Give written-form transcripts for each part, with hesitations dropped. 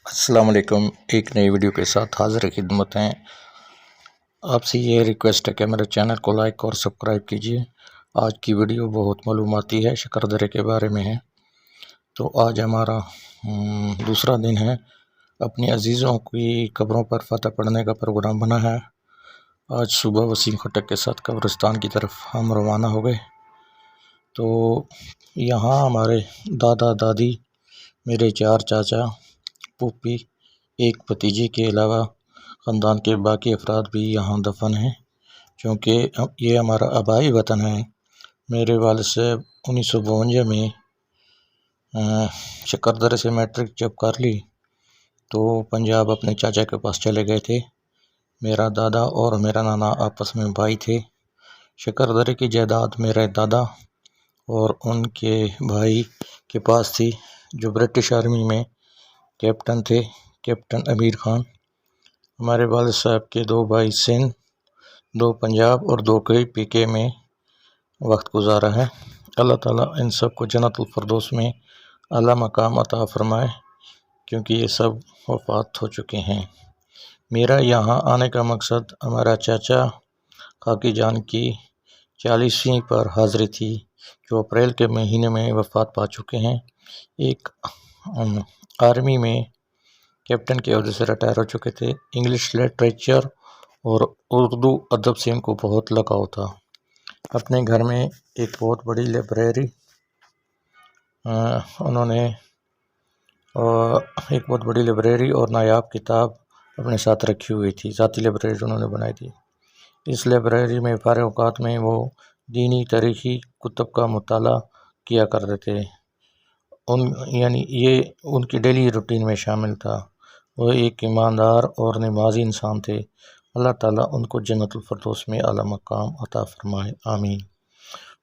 السلام علیکم، ایک نئی ویڈیو کے ساتھ حاضر خدمت ہیں۔ آپ سے یہ ریکویسٹ ہے کہ میرے چینل کو لائک اور سبسکرائب کیجیے۔ آج کی ویڈیو بہت معلوماتی ہے، شکردرے کے بارے میں ہے۔ تو آج ہمارا دوسرا دن ہے، اپنی عزیزوں کی قبروں پر فاتحہ پڑھنے کا پروگرام بنا ہے۔ آج صبح وسیم خٹک کے ساتھ قبرستان کی طرف ہم روانہ ہو گئے۔ تو یہاں ہمارے دادا دادی، میرے 4 چاچا، پھوپھی، ایک بھتیجے کے علاوہ خاندان کے باقی افراد بھی یہاں دفن ہیں، چونکہ یہ ہمارا آبائی وطن ہے۔ میرے والد صاحب 1952 میں شکردرے سے میٹرک جب کر لی تو پنجاب اپنے چاچا کے پاس چلے گئے تھے۔ میرا دادا اور میرا نانا آپس میں بھائی تھے۔ شکردرے کی جائیداد میرے دادا اور ان کے بھائی کے پاس تھی، جو برٹش آرمی میں کیپٹن تھے، کیپٹن امیر خان۔ ہمارے والد صاحب کے 2 بھائی سندھ، 2 پنجاب اور 2 پی کے میں وقت گزارا ہے۔ اللہ تعالیٰ ان سب کو جنت الفردوس میں اعلیٰ مقام عطا فرمائے، کیونکہ یہ سب وفات ہو چکے ہیں۔ میرا یہاں آنے کا مقصد ہمارا چاچا خاکی جان کی 40ویں پر حاضری تھی، جو اپریل کے مہینے میں وفات پا چکے ہیں۔ ایک آرمی میں کیپٹن کے عہدے سے ریٹائر ہو چکے تھے۔ انگلش لٹریچر اور اردو ادب سے ان کو بہت لگاؤ تھا۔ اپنے گھر میں ایک بہت بڑی لائبریری اور نایاب کتاب اپنے ساتھ رکھی ہوئی تھی، ذاتی لائبریری انہوں نے بنائی تھی۔ اس لائبریری میں فارغ اوقات میں وہ دینی تاریخی کتب کا مطالعہ کیا کرتے تھے۔ یہ ان کی ڈیلی روٹین میں شامل تھا۔ وہ ایک ایماندار اور نمازی انسان تھے۔ اللہ تعالیٰ ان کو جنت الفردوس میں اعلیٰ مقام عطا فرمائے، آمین۔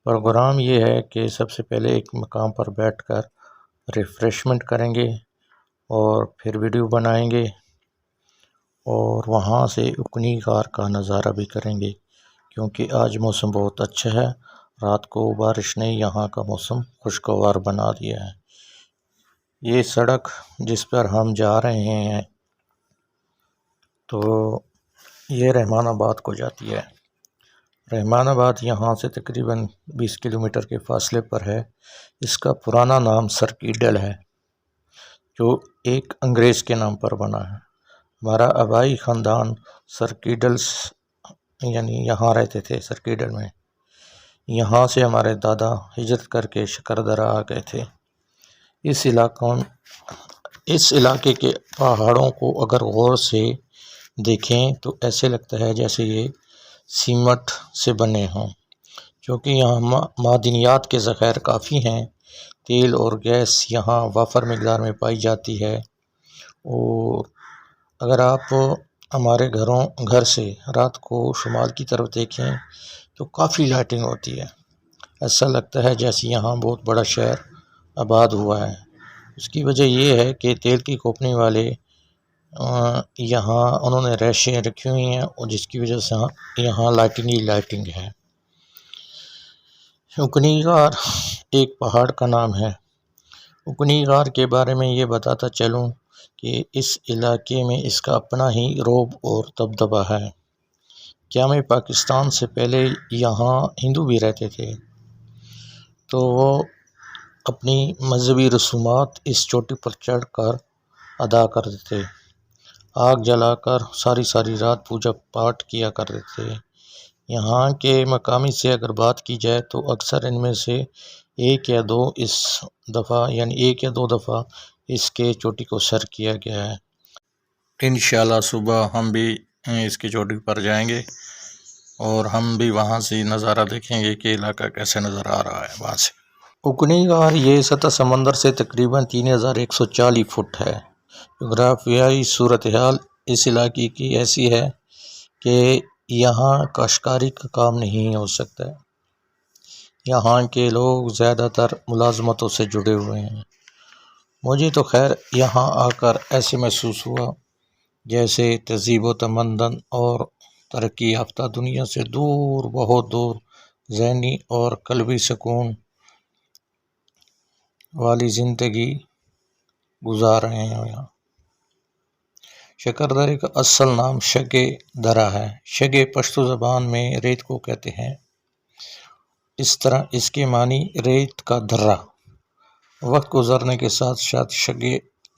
پروگرام یہ ہے کہ سب سے پہلے ایک مقام پر بیٹھ کر ریفریشمنٹ کریں گے اور پھر ویڈیو بنائیں گے، اور وہاں سے اکنی غار کا نظارہ بھی کریں گے، کیونکہ آج موسم بہت اچھا ہے۔ رات کو بارش نے یہاں کا موسم خوشگوار بنا دیا ہے۔ یہ سڑک جس پر ہم جا رہے ہیں تو یہ رحمان آباد کو جاتی ہے۔ رحمان آباد یہاں سے تقریباً 20 کلومیٹر کے فاصلے پر ہے۔ اس کا پرانا نام سرکیڈل ہے، جو ایک انگریز کے نام پر بنا ہے۔ ہمارا آبائی خاندان سرکیڈلس یہاں رہتے تھے، سرکیڈل میں۔ یہاں سے ہمارے دادا ہجرت کر کے شکردرہ آ گئے تھے۔ اس علاقے کے پہاڑوں کو اگر غور سے دیکھیں تو ایسے لگتا ہے جیسے یہ سیمٹ سے بنے ہوں، کیونکہ یہاں معدنیات کے ذخائر کافی ہیں۔ تیل اور گیس یہاں وافر مقدار میں پائی جاتی ہے۔ اور اگر آپ ہمارے گھر سے رات کو شمال کی طرف دیکھیں تو کافی لائٹنگ ہوتی ہے۔ ایسا لگتا ہے جیسے یہاں بہت بڑا شہر آباد ہوا ہے۔ اس کی وجہ یہ ہے کہ تیل کی کھوپنی والے یہاں انہوں نے ریشیں رکھی ہوئی ہیں، اور جس کی وجہ سے یہاں لائٹنگ ہے۔ اکنی غار ایک پہاڑ کا نام ہے۔ اکنی غار کے بارے میں یہ بتاتا چلوں کہ اس علاقے میں اس کا اپنا ہی رعب اور دبدبہ ہے۔ قیام پاکستان سے پہلے یہاں ہندو بھی رہتے تھے، تو وہ اپنی مذہبی رسومات اس چوٹی پر چڑھ کر ادا کرتے تھے۔ آگ جلا کر ساری رات پوجا پاٹ کیا کرتے تھے۔ یہاں کے مقامی سے اگر بات کی جائے تو اکثر ان میں سے ایک یا دو دفعہ اس کے چوٹی کو سر کیا گیا ہے۔ انشاءاللہ صبح ہم بھی اس کی چوٹی پر جائیں گے، اور ہم بھی وہاں سے نظارہ دیکھیں گے کہ علاقہ کیسے نظر آ رہا ہے وہاں سے۔ اکنی غار یہ سطح سمندر سے تقریباً 3140 فٹ ہے۔ جغرافیائی صورتحال اس علاقے کی ایسی ہے کہ یہاں کاشتکاری کا کام نہیں ہو سکتا۔ یہاں کے لوگ زیادہ تر ملازمتوں سے جڑے ہوئے ہیں۔ مجھے تو خیر یہاں آ کر ایسے محسوس ہوا جیسے تہذیب و تمدن اور ترقی یافتہ دنیا سے دور، بہت دور، ذہنی اور قلبی سکون والی زندگی گزار رہے ہیں یہاں۔ شکر درے کا اصل نام شگ درہ ہے۔ شگ پشتو زبان میں ریت کو کہتے ہیں۔ اس طرح اس کے معنی ریت کا درہ۔ وقت گزرنے کے ساتھ ساتھ شگ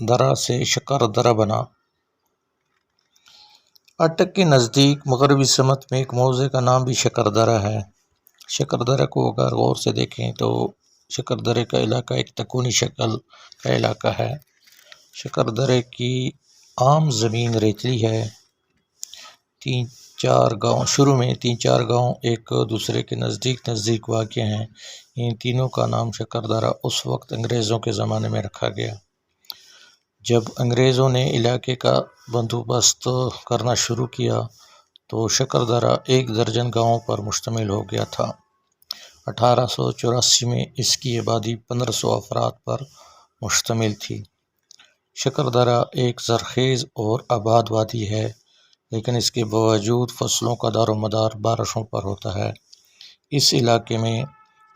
درہ سے شکر درہ بنا۔ اٹک کے نزدیک مغربی سمت میں ایک موضع کا نام بھی شکر درہ ہے۔ شکر درہ کو اگر غور سے دیکھیں تو شکر درے کا علاقہ ایک تکونی شکل کا علاقہ ہے۔ شکر درے کی عام زمین ریتلی ہے۔ شروع میں 3-4 گاؤں ایک دوسرے کے نزدیک واقع ہیں۔ ان تینوں کا نام شکر درہ اس وقت انگریزوں کے زمانے میں رکھا گیا۔ جب انگریزوں نے علاقے کا بندوبست کرنا شروع کیا تو شکر درہ 1 درجن گاؤں پر مشتمل ہو گیا تھا۔ 1884 میں اس کی آبادی 1500 افراد پر مشتمل تھی۔ شکر درہ ایک زرخیز اور آباد وادی ہے، لیکن اس کے باوجود فصلوں کا دار و مدار بارشوں پر ہوتا ہے۔ اس علاقے میں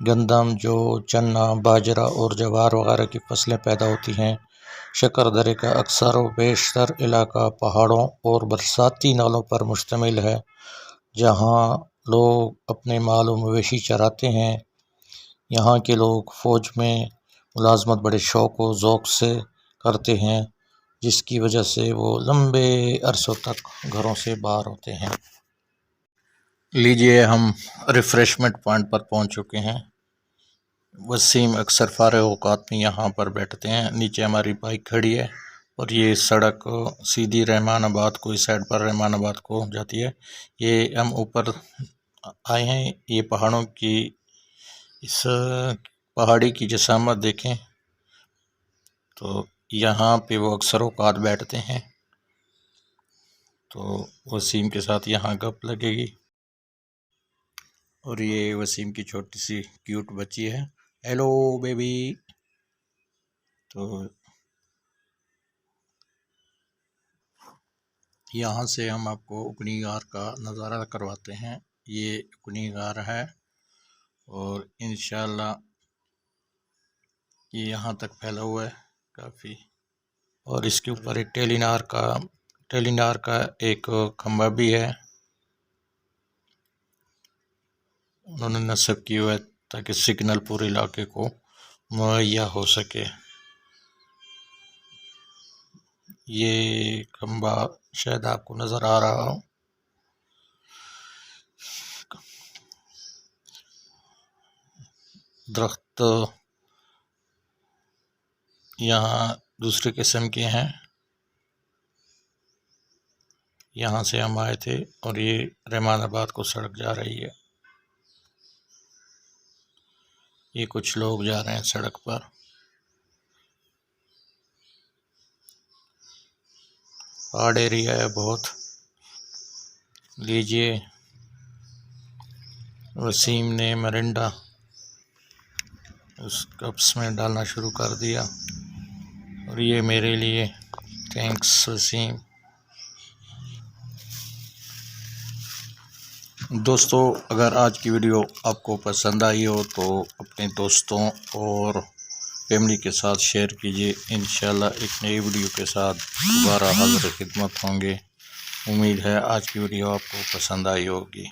گندم، جو، چنا، باجرہ اور جوار وغیرہ کی فصلیں پیدا ہوتی ہیں۔ شکر درے کا اکثر و بیشتر علاقہ پہاڑوں اور برساتی نالوں پر مشتمل ہے، جہاں لوگ اپنے مال و مویشی چراتے ہیں۔ یہاں کے لوگ فوج میں ملازمت بڑے شوق و ذوق سے کرتے ہیں، جس کی وجہ سے وہ لمبے عرصوں تک گھروں سے باہر ہوتے ہیں۔ لیجئے ہم ریفریشمنٹ پوائنٹ پر پہنچ چکے ہیں۔ وسیم اکثر فارغ اوقات میں یہاں پر بیٹھتے ہیں۔ نیچے ہماری بائک کھڑی ہے اور یہ سڑک سیدھی رحمان آباد کو، اس سائڈ پر رحمان آباد کو جاتی ہے۔ یہ ہم اوپر آئے ہیں، یہ پہاڑوں کی، اس پہاڑی کی جسامت دیکھیں تو یہاں پہ وہ اکثر اوقات بیٹھتے ہیں۔ تو وسیم کے ساتھ یہاں گپ لگے گی۔ اور یہ وسیم کی چھوٹی سی کیوٹ بچی ہے، ہیلو بیبی۔ تو یہاں سے ہم آپ کو اکنی غار کا نظارہ کرواتے ہیں۔ یہ اکنی غار ہے اور انشاءاللہ یہ یہاں تک پھیلا ہوا ہے کافی، اور اس کے اوپر ایک ٹیلی نار کا ایک کھمبا بھی ہے، انہوں نے نصب کی ہوا ہے تاکہ سگنل پورے علاقے کو مہیا ہو سکے۔ یہ کھمبا شاید آپ کو نظر آ رہا ہو۔ درخت یہاں دوسرے قسم کے ہیں۔ یہاں سے ہم آئے تھے اور یہ رحمان آباد کو سڑک جا رہی ہے۔ یہ کچھ لوگ جا رہے ہیں سڑک پر۔ پہاڑ ایریا ہے بہت۔ لیجئے وسیم نے مرنڈا اس کپس میں ڈالنا شروع کر دیا، اور یہ میرے لیے، تھینکس وسیم۔ دوستو، اگر آج کی ویڈیو آپ کو پسند آئی ہو تو اپنے دوستوں اور فیملی کے ساتھ شیئر کیجیے۔ انشاءاللہ ایک نئی ویڈیو کے ساتھ دوبارہ حاضر خدمت ہوں گے۔ امید ہے آج کی ویڈیو آپ کو پسند آئی ہوگی۔